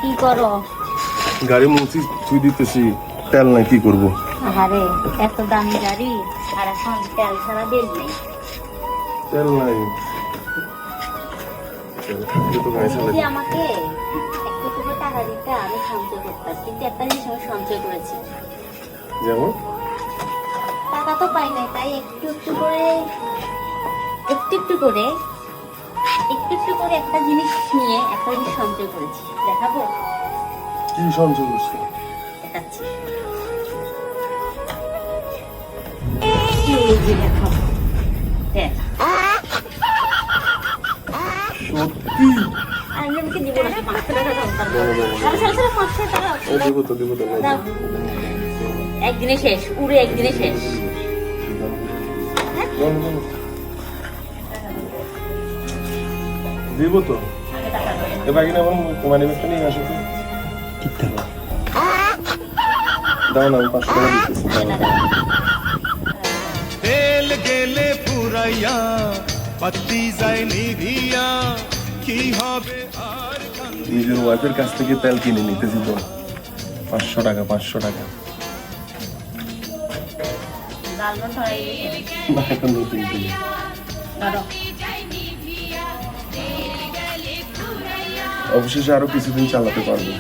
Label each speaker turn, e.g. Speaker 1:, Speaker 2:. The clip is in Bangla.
Speaker 1: কি করো?
Speaker 2: গাড়ি মুছি তুই দিতেছি, তেল নাই, কি করবো?
Speaker 1: আরে এত দামি গাড়ি আর এখন তেল ছাড়া দেল নেই।
Speaker 2: তেল নাই,
Speaker 1: যদি আমাকে একটু করে টাকা দিতে আমি সঞ্চয় করতাম, কিন্তু একটা জিনিস আমি সঞ্চয় করেছি।
Speaker 2: যেমন?
Speaker 1: টাকা তো পাই নাই, তাই একটু একটু করে একটা জিনিস নিয়ে একটা জিনিস সঞ্চয় করেছি। দেখাবো?
Speaker 2: কি সঞ্চয় করছি?
Speaker 1: দেখাচ্ছি। এই যে দেখো, দেখ।
Speaker 2: সত্যি?
Speaker 1: আমি আমাকে দিব না, 500 টাকা দাও। ছাড়া 500 টাকা
Speaker 2: দিব তো
Speaker 1: দাও। একদিনে শেষ, উড়ে একদিনে শেষ।
Speaker 2: দিব তো। এবার কিনা এখন মানি ব্যাগটা নিয়ে আসো তো। দাও না, আমি 500 টাকা দিতেছি।
Speaker 3: তেল গেলে পুরাইয়া পাত্তি যায় নিভিয়া, কি হবে আর
Speaker 2: নিজের ওয়াইফের কাছ থেকে তেল কিনে নিতেছি তো। 500 টাকা, 500 টাকা। না, এখন নতুন কিনে। অবশেষে আরো কিছুদিন চালাতে পারবো।